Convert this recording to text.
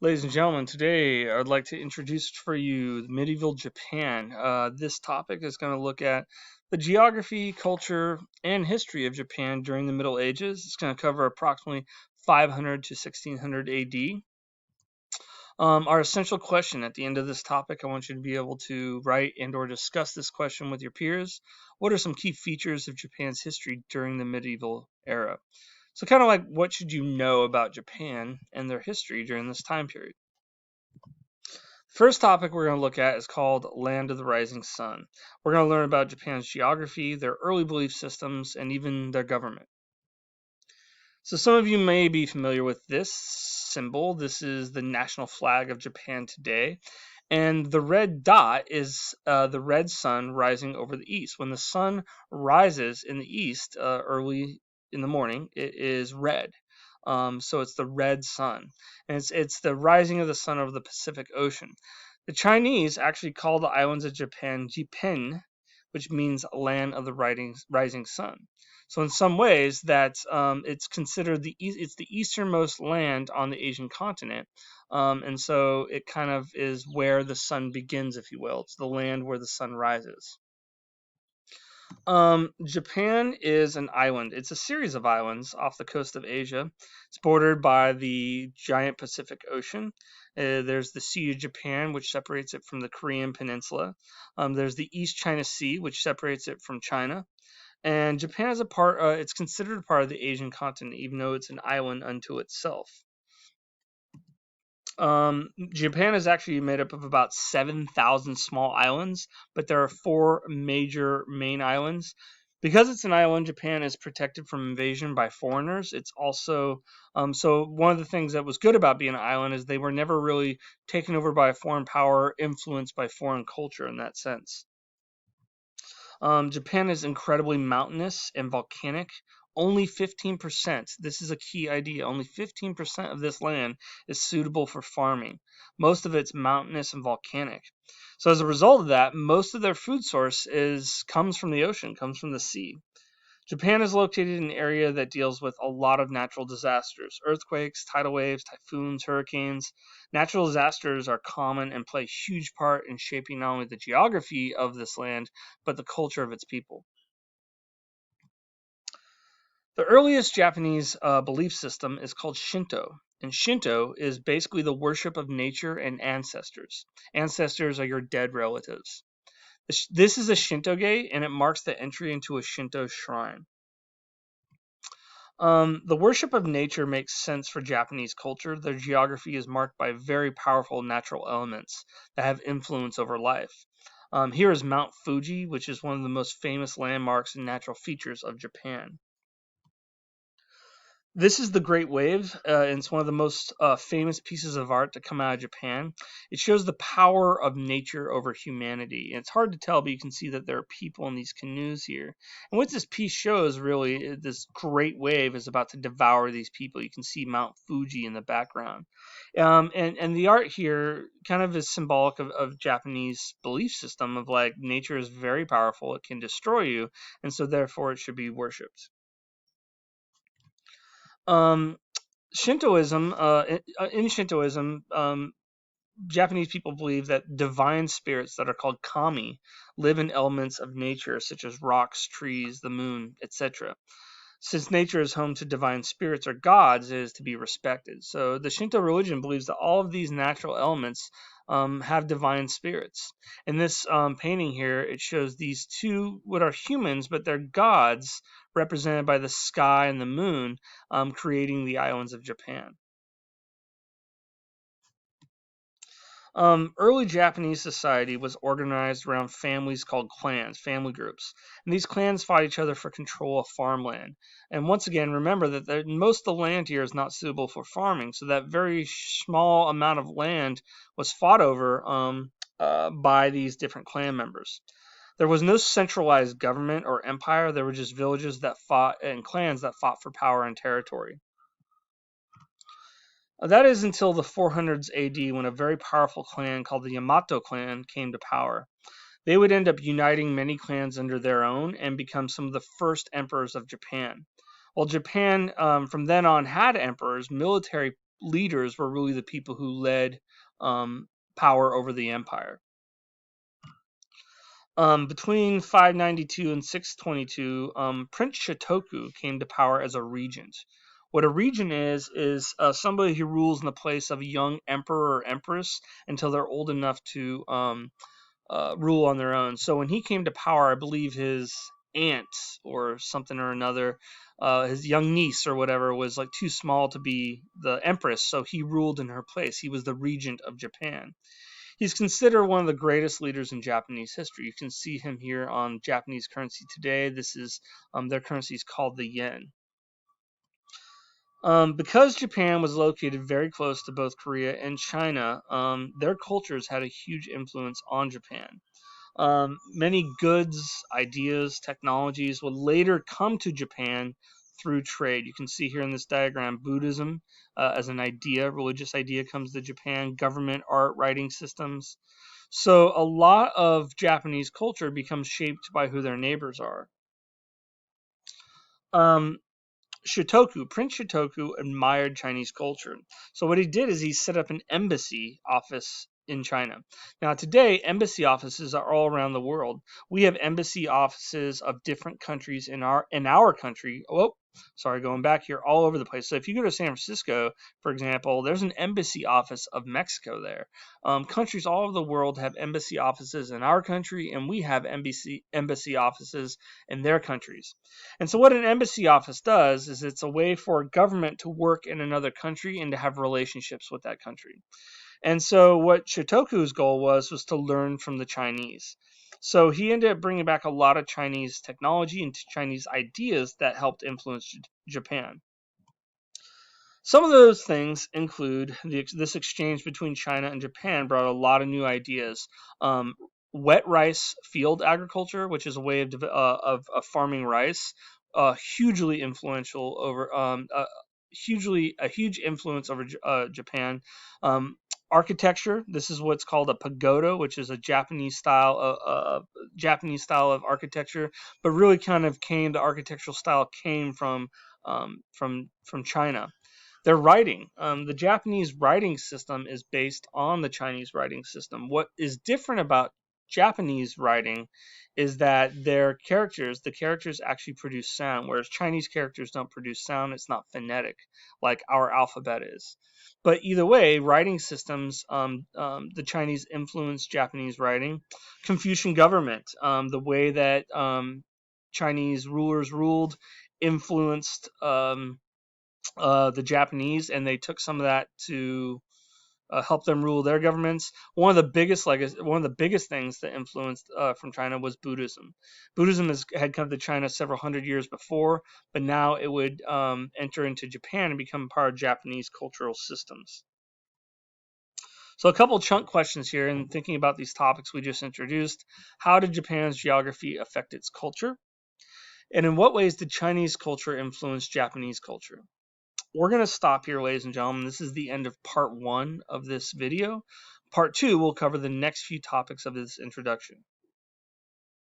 Ladies and gentlemen, today I'd like to introduce for you medieval Japan. This topic is going to look at the geography, culture, and history of Japan during the Middle Ages. It's going to cover approximately 500 to 1600 AD. Our essential question at the end of this topic, I want you to be able to write and or discuss this question with your peers. What are some key features of Japan's history during the medieval era? So kind of like, what should you know about Japan and their history during this time period? First topic we're going to look at is called Land of the Rising Sun. We're going to learn about Japan's geography, their early belief systems, and even their government. So some of you may be familiar with this symbol. This is the national flag of Japan today. And the red dot is the red sun rising over the east. When the sun rises in the east early in the morning, it is red. So it's the red sun. And it's the rising of the sun over the Pacific Ocean. The Chinese actually call the islands of Japan Jipen, which means land of the rising sun. So in some ways, that it's considered it's the easternmost land on the Asian continent, and so it kind of is where the sun begins, if you will. It's the land where the sun rises. Japan is an island. It's a series of islands off the coast of Asia. It's bordered by the giant Pacific Ocean. There's the Sea of Japan, which separates it from the Korean Peninsula. There's the East China Sea, which separates it from China. And Japan is it's considered a part of the Asian continent, even though it's an island unto itself. Japan is actually made up of about 7,000 small islands, but there are four major main islands. Because it's an island, Japan is protected from invasion by foreigners. It's also so one of the things that was good about being an island is they were never really taken over by a foreign power, influenced by foreign culture in that sense. Japan is incredibly mountainous and volcanic. Only 15%, this is a key idea, only 15% of this land is suitable for farming. Most of it's mountainous and volcanic. So as a result of that, most of their food source comes from the ocean, comes from the sea. Japan is located in an area that deals with a lot of natural disasters: earthquakes, tidal waves, typhoons, hurricanes. Natural disasters are common and play a huge part in shaping not only the geography of this land, but the culture of its people. The earliest Japanese belief system is called Shinto. And Shinto is basically the worship of nature and ancestors. Ancestors are your dead relatives. This is a Shinto gate, and it marks the entry into a Shinto shrine. The worship of nature makes sense for Japanese culture. Their geography is marked by very powerful natural elements that have influence over life. Here is Mount Fuji, which is one of the most famous landmarks and natural features of Japan. This is the Great Wave, and it's one of the most famous pieces of art to come out of Japan. It shows the power of nature over humanity. And it's hard to tell, but you can see that there are people in these canoes here. And what this piece shows, really, this great wave is about to devour these people. You can see Mount Fuji in the background. And the art here kind of is symbolic of Japanese belief system of like nature is very powerful. It can destroy you, and so therefore it should be worshipped. Shintoism, in Shintoism, Japanese people believe that divine spirits that are called kami live in elements of nature, such as rocks, trees, the moon, etc. Since nature is home to divine spirits or gods, it is to be respected. So the Shinto religion believes that all of these natural elements have divine spirits. In this painting here, it shows these two, what are humans, but they're gods, represented by the sky and the moon, creating the islands of Japan. Early Japanese society was organized around families called clans, family groups. And these clans fought each other for control of farmland. And once again, remember that most of the land here is not suitable for farming, so that very small amount of land was fought over by these different clan members. There was no centralized government or empire. There were just villages that fought and clans that fought for power and territory. That is until the 400s AD, when a very powerful clan called the Yamato clan came to power. They would end up uniting many clans under their own and become some of the first emperors of Japan. While Japan from then on had emperors, military leaders were really the people who led power over the empire. Between 592 and 622, Prince Shotoku came to power as a regent. What a regent is somebody who rules in the place of a young emperor or empress until they're old enough to rule on their own. So when he came to power, I believe his aunt or something or another, his young niece or whatever, was like too small to be the empress, so he ruled in her place. He was the regent of Japan. He's considered one of the greatest leaders in Japanese history. You can see him here on Japanese currency today. This is their currency is called the yen. Because Japan was located very close to both Korea and China, their cultures had a huge influence on Japan. Many goods, ideas, technologies would later come to Japan through trade. You can see here in this diagram Buddhism as an idea, religious idea, comes to Japan, government, art, writing systems. So a lot of Japanese culture becomes shaped by who their neighbors are. Um, Prince Shotoku admired Chinese culture. So what he did is he set up an embassy office in China. Now today, embassy offices are all around the world. We have embassy offices of different countries in our country. Oh, sorry, going back here, all over the place. So if you go to San Francisco, for example, there's an embassy office of Mexico there. Countries all over the world have embassy offices in our country, and we have embassy offices in their countries. And so, what an embassy office does is it's a way for a government to work in another country and to have relationships with that country. And so, what Shotoku's goal was to learn from the Chinese. So he ended up bringing back a lot of Chinese technology and Chinese ideas that helped influence Japan. Some of those things include this exchange between China and Japan brought a lot of new ideas. Wet rice field agriculture, which is a way of farming rice, hugely influential over a huge influence over Japan. Architecture. This is what's called a pagoda, which is a Japanese style of architecture, but really kind of the architectural style came from China. Their writing. The Japanese writing system is based on the Chinese writing system. What is different about Japanese writing is that the characters actually produce sound, whereas Chinese characters don't produce sound. It's not phonetic like our alphabet is. But either way, writing systems, the Chinese influenced Japanese writing. Confucian government, the way that Chinese rulers ruled, influenced the Japanese, and they took some of that to help them rule their governments. One of the biggest things that influenced from China was Buddhism. Buddhism had come to China several hundred years before, but now it would enter into Japan and become part of Japanese cultural systems. So a couple chunk questions here, and thinking about these topics we just introduced. How did Japan's geography affect its culture? And in what ways did Chinese culture influence Japanese culture? We're going to stop here, ladies and gentlemen. This is the end of part 1 of this video. Part 2 will cover the next few topics of this introduction.